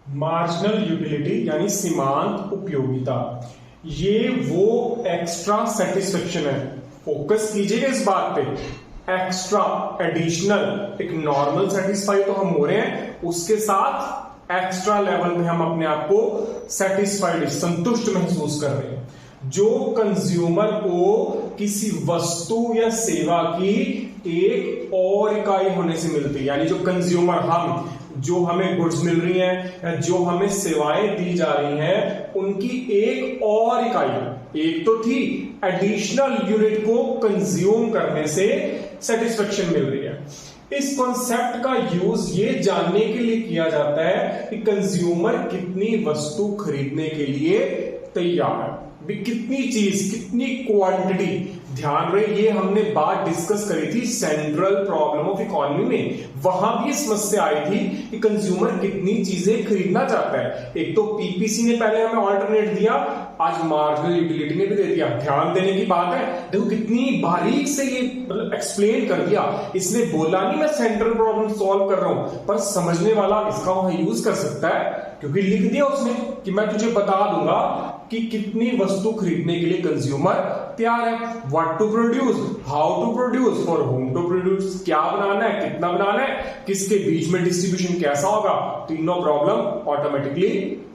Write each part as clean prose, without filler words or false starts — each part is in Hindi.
मार्जिनल यूटिलिटी यानी सीमांत उपयोगिता, ये वो एक्स्ट्रा सेटिस्फेक्शन है। फोकस कीजिएगा इस बात पे, एक्स्ट्रा एडिशनल। एक नॉर्मल सेटिस्फाई तो हम हो रहे हैं, उसके साथ एक्स्ट्रा लेवल में हम अपने आप को सेटिस्फाइड, संतुष्ट महसूस कर रहे हैं, जो कंज्यूमर को किसी वस्तु या सेवा की एक और इकाई होने से मिलती है। यानी जो कंज्यूमर, हम जो हमें गुड्स मिल रही हैं या जो हमें सेवाएं दी जा रही हैं, उनकी एक और इकाई, एक तो थी एडिशनल यूनिट को कंज्यूम करने से सेटिस्फेक्शन मिल रही है। इस कॉन्सेप्ट का यूज ये जानने के लिए किया जाता है कि कंज्यूमर कितनी वस्तु खरीदने के लिए तैयार है, कितनी चीज, कितनी क्वांटिटी। ध्यान रहे, ये हमने बात डिस्कस करी थी सेंट्रल प्रॉब्लम ऑफ इकोनॉमी में। वहां भी समस्या आई थी कि कंज्यूमर कितनी चीजें खरीदना चाहता है। एक तो पीपीसी ने पहले हमें ऑल्टरनेट दिया, आज मार्जिनल यूटिलिटी ने भी दे दिया। ध्यान देने की बात है, देखो कितनी बारीक से ये मतलब एक्सप्लेन कर दिया। इसने बोला नहीं मैं सेंट्रल प्रॉब्लम सॉल्व कर रहा हूं, पर समझने वाला इसका वहां यूज कर सकता है, क्योंकि लिख दिया उसने कि मैं तुझे बता दूंगा कि कितनी वस्तु खरीदने के लिए कंज्यूमर तैयार है। What to produce, how to produce, for whom to produce, क्या बनाना है, कितना बनाना है, किसके बीच में डिस्ट्रीब्यूशन कैसा होगा। तीनों प्रॉब्लम ऑटोमेटिकली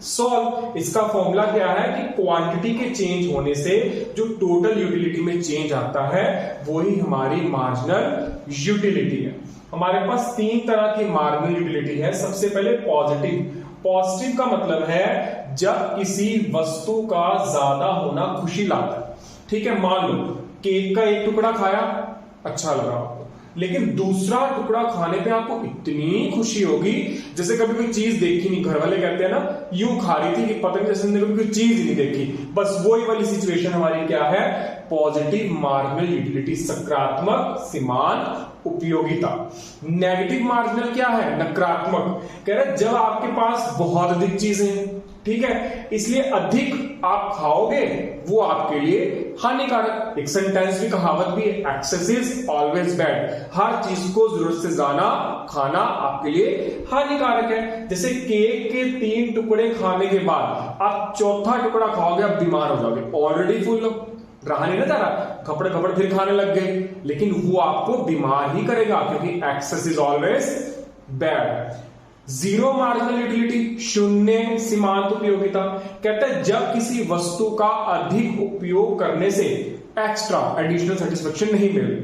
सॉल्व। इसका फॉर्मूला क्या है कि क्वांटिटी के चेंज होने से जो टोटल यूटिलिटी में चेंज आता है, वही हमारी मार्जिनल यूटिलिटी है। हमारे पास तीन तरह की मार्जिनल यूटिलिटी है। सबसे पहले पॉजिटिव। पॉजिटिव का मतलब है जब किसी वस्तु का ज्यादा होना खुशी लाता है। ठीक है, मान लो केक का एक टुकड़ा खाया, अच्छा लगा आपको, लेकिन दूसरा टुकड़ा खाने पे आपको इतनी खुशी होगी जैसे कभी कोई चीज देखी नहीं। घर वाले कहते हैं ना, यूं खा रही थी कि पता नहीं जैसे कभी कोई चीज ही नहीं देखी। बस वही वाली सिचुएशन हमारी क्या है, पॉजिटिव मार्जिनल यूटिलिटी, सकारात्मक सीमांत उपयोगिता। नेगेटिव मार्जिनल क्या है, नकारात्मक। कह रहे जब आपके पास बहुत अधिक चीजें हैं, ठीक है, इसलिए अधिक आप खाओगे वो आपके लिए हानिकारक। एक सेंटेंस भी, कहावत भी है, एक्सेस इज ऑलवेज बैड। हर चीज को जरूरत से ज्यादा खाना आपके लिए हानिकारक है। जैसे केक के 3 टुकड़े खाने के बाद आप चौथा टुकड़ा खाओगे, आप बीमार हो जाओगे, ऑलरेडी फुल हो, रहा नहीं ना जा रहा, खपड़ खपड़ फिर खाने लग गए, लेकिन वो आपको बीमार ही करेगा, क्योंकि excess is always bad. Zero marginal utility, शून्य सीमांत उपयोगिता, कहता है जब किसी वस्तु का अधिक उपयोग करने से एक्स्ट्रा एडिशनल सेटिस्फेक्शन नहीं मिले।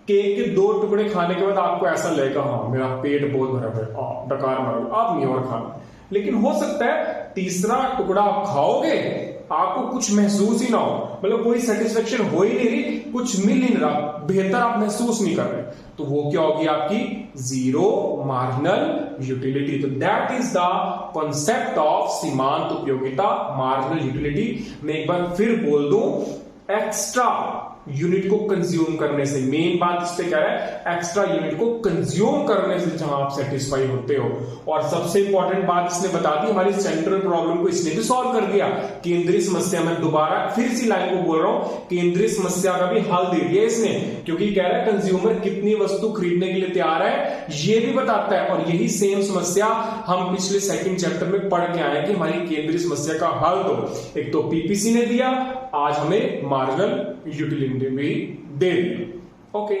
केक के 2 टुकड़े खाने के बाद आपको ऐसा लगेगा, हाँ मेरा पेट बहुत भरा है, डकार मारो, आप नहीं और खाना। लेकिन हो सकता है तीसरा टुकड़ा आप खाओगे, आपको कुछ महसूस ही ना हो, मतलब कोई सेटिस्फेक्शन हो ही नहीं रही, कुछ मिल ही नहीं रहा, बेहतर आप महसूस नहीं कर रहे, तो वो क्या होगी आपकी जीरो मार्जिनल यूटिलिटी। तो that is the concept of सीमांत उपयोगिता, मार्जिनल यूटिलिटी। मैं एक बार फिर बोल दूं, एक्स्ट्रा यूनिट को कंज्यूम करने से, मेन बात इस पे क्या है, एक्स्ट्रा यूनिट को कंज्यूम करने से जहां आप सेटिस्फाई होते हो। और सबसे इंपॉर्टेंट बात इसने बता दी, हमारी सेंट्रल प्रॉब्लम को इसने भी सॉल्व कर दिया। केंद्रीय समस्या, मैं दोबारा फिर इसी लाइन को बोल रहा हूं, केंद्रीय समस्या का भी हल दे दिया इसने, क्योंकि कह रहा है कंज्यूमर कितनी वस्तु खरीदने के लिए तैयार है, ये भी बताता है। और यही सेम समस्या हम पिछले सेकंड चैप्टर में पढ़ के आए कि हमारी केंद्रीय समस्या का हल तो एक तो पीपीसी ने दिया, आज हमें मार्जिनल यूटिलिटी भी दे दिया। ओके।